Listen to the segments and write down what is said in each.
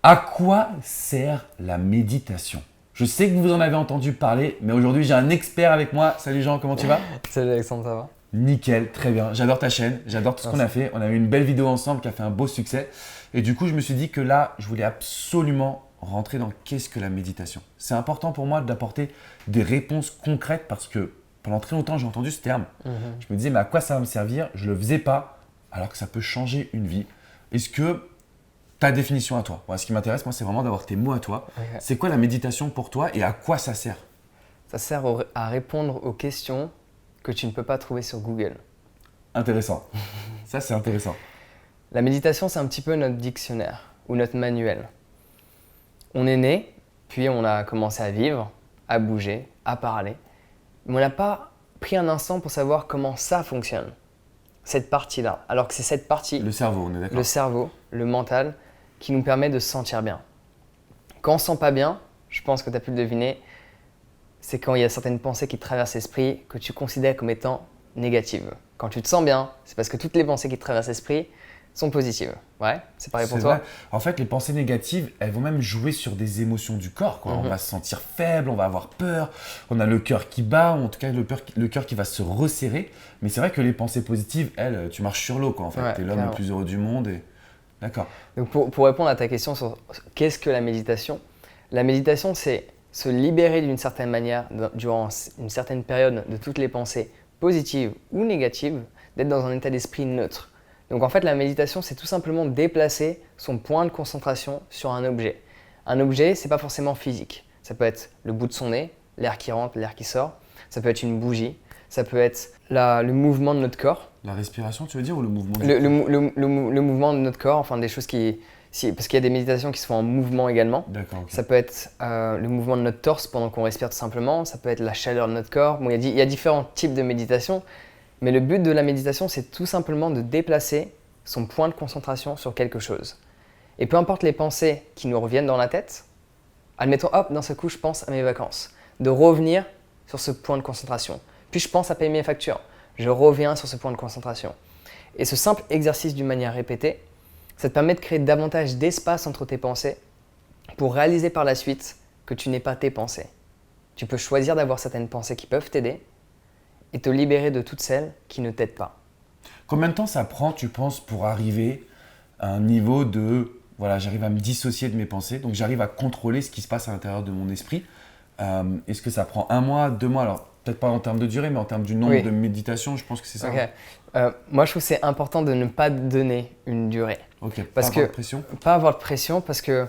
À quoi sert la méditation? Je sais que vous en avez entendu parler, mais aujourd'hui j'ai un expert avec moi. Salut Jean, comment tu vas? Salut Alexandre, ça va? Nickel, très bien. J'adore ta chaîne, j'adore tout ce qu'on Merci. a fait. On a eu une belle vidéo ensemble qui a fait un beau succès. Et du coup, je me suis dit que là, je voulais absolument rentrer dans qu'est-ce que la méditation. C'est important pour moi d'apporter des réponses concrètes parce que pendant très longtemps, j'ai entendu ce terme. Je me disais, mais à quoi ça va me servir? Je ne le faisais pas, alors que ça peut changer une vie. Est-ce que ta définition à toi? Voilà, ce qui m'intéresse, moi, c'est vraiment d'avoir tes mots à toi. Ok. C'est quoi la méditation pour toi et à quoi ça sert? Ça sert à répondre aux questions que tu ne peux pas trouver sur Google. Intéressant. Ça, c'est intéressant. La méditation, c'est un petit peu notre dictionnaire ou notre manuel. On est né, puis on a commencé à vivre, à bouger, à parler, mais on n'a pas pris un instant pour savoir comment ça fonctionne, cette partie-là. Alors que c'est cette partie, Le cerveau, on est d'accord? le cerveau, le mental, qui nous permet de se sentir bien. Quand on ne se sent pas bien, je pense que tu as pu le deviner, c'est quand il y a certaines pensées qui te traversent l'esprit que tu considères comme étant négatives. Quand tu te sens bien, c'est parce que toutes les pensées qui te traversent l'esprit sont positives. Ouais, c'est pareil pour C'est toi. vrai. En fait, les pensées négatives, elles vont même jouer sur des émotions du corps, quoi. On va se sentir faible, on va avoir peur, on a le cœur qui bat, ou en tout cas le cœur qui va se resserrer. Mais c'est vrai que les pensées positives, elles, tu marches sur l'eau, quoi. En fait, Ouais, tu es l'homme le carrément. plus heureux du monde. Et... D'accord. Donc pour répondre à ta question sur qu'est-ce que la méditation c'est se libérer d'une certaine manière durant une certaine période de toutes les pensées positives ou négatives, d'être dans un état d'esprit neutre. Donc en fait la méditation c'est tout simplement déplacer son point de concentration sur un objet. Un objet c'est pas forcément physique, ça peut être le bout de son nez, l'air qui rentre, l'air qui sort, ça peut être une bougie, ça peut être le mouvement de notre corps. La respiration, tu veux dire, ou le mouvement du Le, le corps? mou- le- le mou- le mouvement de notre corps, enfin des choses parce qu'il y a des méditations qui se font en mouvement également. D'accord, ok. Ça peut être le mouvement de notre torse pendant qu'on respire tout simplement, ça peut être la chaleur de notre corps. Bon, il y a différents types de méditation, mais le but de la méditation, c'est tout simplement de déplacer son point de concentration sur quelque chose. Et peu importe les pensées qui nous reviennent dans la tête, admettons, hop, d'un seul coup, je pense à mes vacances, de revenir sur ce point de concentration. Puis je pense à payer mes factures, je reviens sur ce point de concentration. Et ce simple exercice d'une manière répétée, ça te permet de créer davantage d'espace entre tes pensées pour réaliser par la suite que tu n'es pas tes pensées. Tu peux choisir d'avoir certaines pensées qui peuvent t'aider et te libérer de toutes celles qui ne t'aident pas. Combien de temps ça prend, tu penses, pour arriver à un niveau de… Voilà, j'arrive à me dissocier de mes pensées, donc j'arrive à contrôler ce qui se passe à l'intérieur de mon esprit. Est-ce que ça prend 1 mois, 2 mois? Alors, peut-être pas en termes de durée, mais en termes du nombre Oui. de méditations, je pense que c'est ça. Ok. Hein. Moi, je trouve que c'est important de ne pas donner une durée. Ok, Parce pas avoir que- de pression. Pas avoir de pression parce que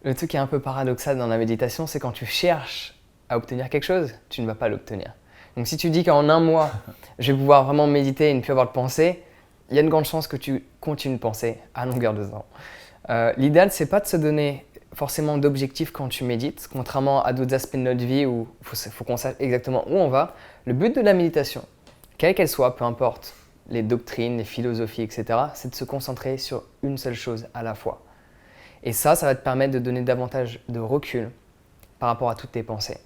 le truc qui est un peu paradoxal dans la méditation, c'est quand tu cherches à obtenir quelque chose, tu ne vas pas l'obtenir. Donc si tu dis qu'en 1 mois, je vais pouvoir vraiment méditer et ne plus avoir de pensée, il y a une grande chance que tu continues de penser à longueur de temps. L'idéal, c'est pas de se donner forcément d'objectifs quand tu médites, contrairement à d'autres aspects de notre vie où il faut qu'on sache exactement où on va. Le but de la méditation, quelle qu'elle soit, peu importe les doctrines, les philosophies, etc., c'est de se concentrer sur une seule chose à la fois. Et ça va te permettre de donner davantage de recul par rapport à toutes tes pensées.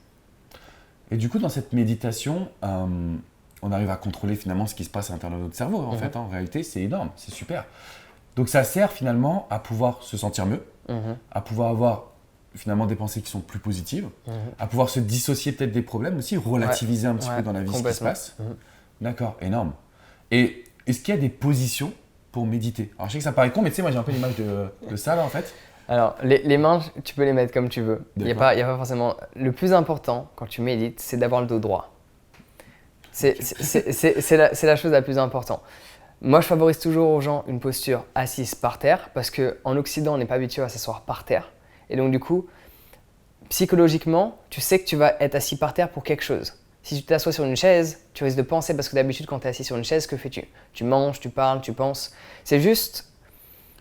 Et du coup, dans cette méditation, on arrive à contrôler finalement ce qui se passe à l'intérieur de notre cerveau. En fait, en réalité, c'est énorme, c'est super. Donc ça sert finalement à pouvoir se sentir mieux, à pouvoir avoir finalement des pensées qui sont plus positives, à pouvoir se dissocier peut-être des problèmes aussi, relativiser un petit peu dans la vie ce qui se Complètement. passe. D'accord, énorme. Et est-ce qu'il y a des positions pour méditer? Alors je sais que ça paraît con, mais tu sais, moi j'ai un peu l'image de ça là en fait. Alors, les mains, tu peux les mettre comme tu veux. Il n'y a D'accord. pas forcément… Le plus important quand tu médites, c'est d'avoir le dos droit. C'est la chose la plus importante. Moi, je favorise toujours aux gens une posture assise par terre parce qu'en Occident, on n'est pas habitué à s'asseoir par terre. Et donc, du coup, psychologiquement, tu sais que tu vas être assis par terre pour quelque chose. Si tu t'assois sur une chaise, tu risques de penser parce que d'habitude, quand tu es assis sur une chaise, que fais-tu? Tu manges, tu parles, tu penses. C'est juste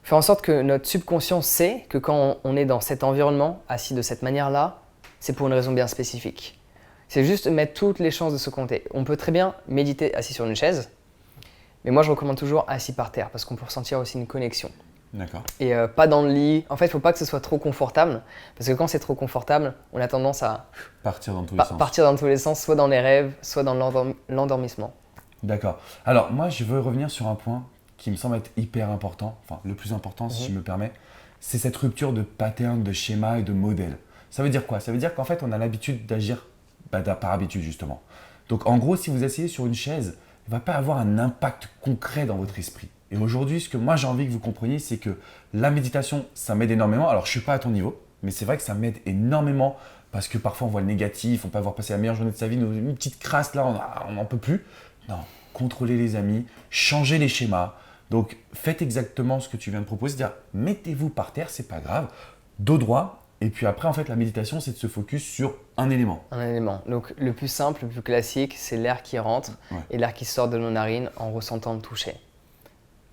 faire en sorte que notre subconscient sait que quand on est dans cet environnement, assis de cette manière-là, c'est pour une raison bien spécifique. C'est juste mettre toutes les chances de se compter. On peut très bien méditer assis sur une chaise, mais moi je recommande toujours assis par terre parce qu'on peut ressentir aussi une connexion. D'accord. Et pas dans le lit. En fait, il ne faut pas que ce soit trop confortable parce que quand c'est trop confortable, on a tendance à Partir dans tous les sens. partir dans tous les sens, soit dans les rêves, soit dans l'endormissement. D'accord. Alors moi je veux revenir sur un point qui me semble être hyper important, enfin le plus important si je me permets, c'est cette rupture de pattern, de schéma et de modèle. Ça veut dire quoi? Ça veut dire qu'en fait, on a l'habitude d'agir par habitude, justement. Donc, en gros, si vous asseyez sur une chaise, il ne va pas avoir un impact concret dans votre esprit. Et aujourd'hui, ce que moi j'ai envie que vous compreniez, c'est que la méditation, ça m'aide énormément. Alors, je ne suis pas à ton niveau, mais c'est vrai que ça m'aide énormément parce que parfois on voit le négatif, on peut avoir passé la meilleure journée de sa vie, une petite crasse là, on n'en peut plus. Non, contrôlez les amis, changez les schémas. Donc, faites exactement ce que tu viens de proposer, c'est-à-dire mettez-vous par terre, c'est pas grave, dos droit. Et puis après, en fait, la méditation, c'est de se focus sur un élément. Un élément. Donc, le plus simple, le plus classique, c'est l'air qui rentre et l'air qui sort de nos narines en ressentant le toucher.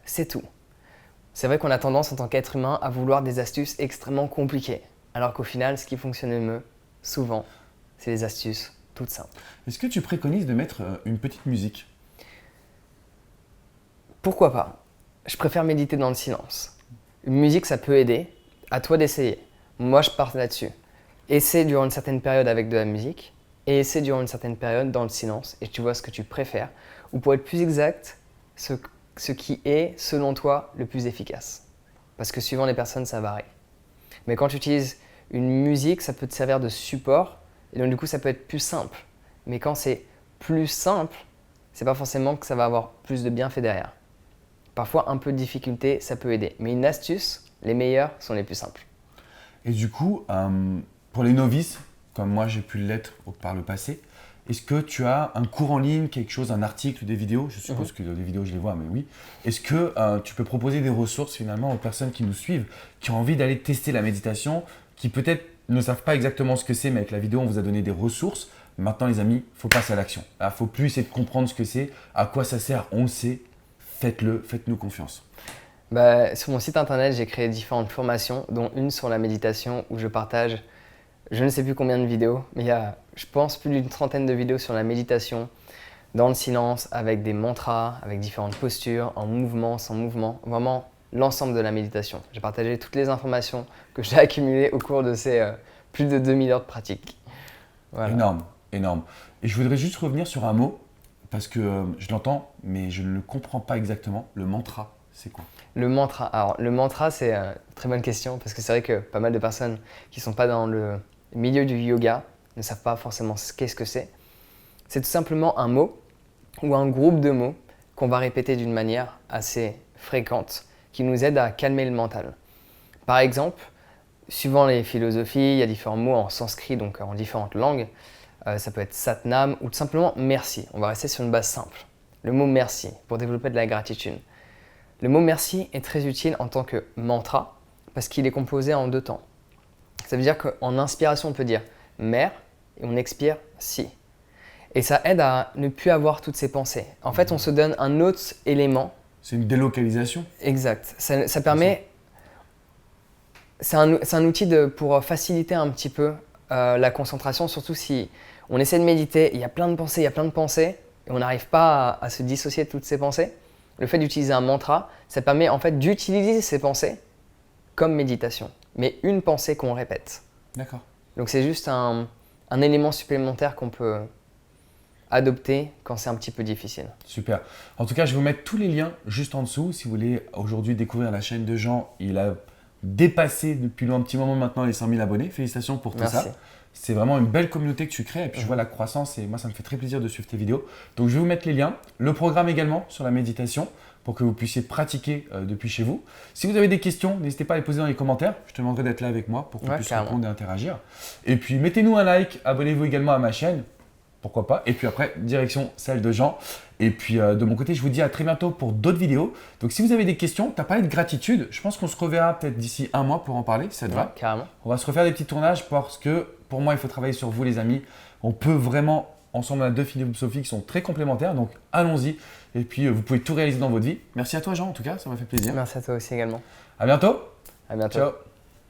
C'est tout. C'est vrai qu'on a tendance en tant qu'être humain à vouloir des astuces extrêmement compliquées. Alors qu'au final, ce qui fonctionne le mieux, souvent, c'est les astuces toutes simples. Est-ce que tu préconises de mettre une petite musique? Pourquoi pas? Je préfère méditer dans le silence. Une musique, ça peut aider. À toi d'essayer. Moi, je pars là-dessus. Essaie durant une certaine période avec de la musique et essaie durant une certaine période dans le silence et tu vois ce que tu préfères. Ou pour être plus exact, ce qui est, selon toi, le plus efficace. Parce que suivant les personnes, ça varie. Mais quand tu utilises une musique, ça peut te servir de support et donc du coup, ça peut être plus simple. Mais quand c'est plus simple, c'est pas forcément que ça va avoir plus de bienfaits derrière. Parfois, un peu de difficulté, ça peut aider. Mais une astuce, les meilleures sont les plus simples. Et du coup, pour les novices, comme moi j'ai pu l'être par le passé, est-ce que tu as un cours en ligne, quelque chose, un article, des vidéos? Je suppose que des vidéos, je les vois, mais oui. Est-ce que tu peux proposer des ressources finalement aux personnes qui nous suivent, qui ont envie d'aller tester la méditation, qui peut-être ne savent pas exactement ce que c'est, mais avec la vidéo, on vous a donné des ressources. Maintenant, les amis, il faut passer à l'action. Il ne faut plus essayer de comprendre ce que c'est, à quoi ça sert, on le sait. Faites-le, faites-nous confiance. Sur mon site internet, j'ai créé différentes formations, dont une sur la méditation où je partage je ne sais plus combien de vidéos, mais il y a, je pense, plus d'une trentaine de vidéos sur la méditation, dans le silence, avec des mantras, avec différentes postures, en mouvement, sans mouvement, vraiment l'ensemble de la méditation. J'ai partagé toutes les informations que j'ai accumulées au cours de ces plus de 2000 heures de pratique. Voilà. Énorme, énorme. Et je voudrais juste revenir sur un mot, parce que je l'entends, mais je ne le comprends pas exactement. Le mantra, c'est quoi? Le mantra. Alors, le mantra, c'est une très bonne question, parce que c'est vrai que pas mal de personnes qui ne sont pas dans le milieu du yoga ne savent pas forcément qu'est-ce que c'est. C'est tout simplement un mot ou un groupe de mots qu'on va répéter d'une manière assez fréquente qui nous aide à calmer le mental. Par exemple, suivant les philosophies, il y a différents mots en sanskrit, donc en différentes langues. Ça peut être satnam ou tout simplement merci. On va rester sur une base simple. Le mot merci pour développer de la gratitude. Le mot merci est très utile en tant que mantra parce qu'il est composé en deux temps. Ça veut dire qu'en inspiration, on peut dire mer et on expire si. Et ça aide à ne plus avoir toutes ces pensées. En fait, on se donne un autre élément. C'est une délocalisation? Exact. Ça permet. C'est un outil pour faciliter un petit peu la concentration, surtout si on essaie de méditer, il y a plein de pensées, et on n'arrive pas à se dissocier de toutes ces pensées. Le fait d'utiliser un mantra, ça permet en fait d'utiliser ces pensées comme méditation, mais une pensée qu'on répète. D'accord. Donc c'est juste un élément supplémentaire qu'on peut adopter quand c'est un petit peu difficile. Super. En tout cas, je vais vous mettre tous les liens juste en dessous. Si vous voulez aujourd'hui découvrir la chaîne de Jean, il a dépassé depuis un petit moment maintenant les 100 000 abonnés. Félicitations pour tout Merci. ça. C'est vraiment une belle communauté que tu crées et puis je vois la croissance et moi ça me fait très plaisir de suivre tes vidéos. Donc je vais vous mettre les liens, le programme également sur la méditation pour que vous puissiez pratiquer depuis chez vous. Si vous avez des questions, n'hésitez pas à les poser dans les commentaires. Je te demanderai d'être là avec moi pour qu'on puisse répondre et interagir. Et puis mettez-nous un like, abonnez-vous également à ma chaîne, pourquoi pas. Et puis après, direction celle de Jean. Et puis de mon côté, je vous dis à très bientôt pour d'autres vidéos. Donc si vous avez des questions, tu as parlé de gratitude, je pense qu'on se reverra peut-être d'ici un mois pour en parler, si ça te va. Carrément. On va se refaire des petits tournages parce que pour moi, il faut travailler sur vous les amis. On peut vraiment, ensemble, on a deux philosophies qui sont très complémentaires. Donc allons-y. Et puis vous pouvez tout réaliser dans votre vie. Merci à toi Jean en tout cas, ça m'a fait plaisir. Merci à toi aussi également. À bientôt. À bientôt. Ciao.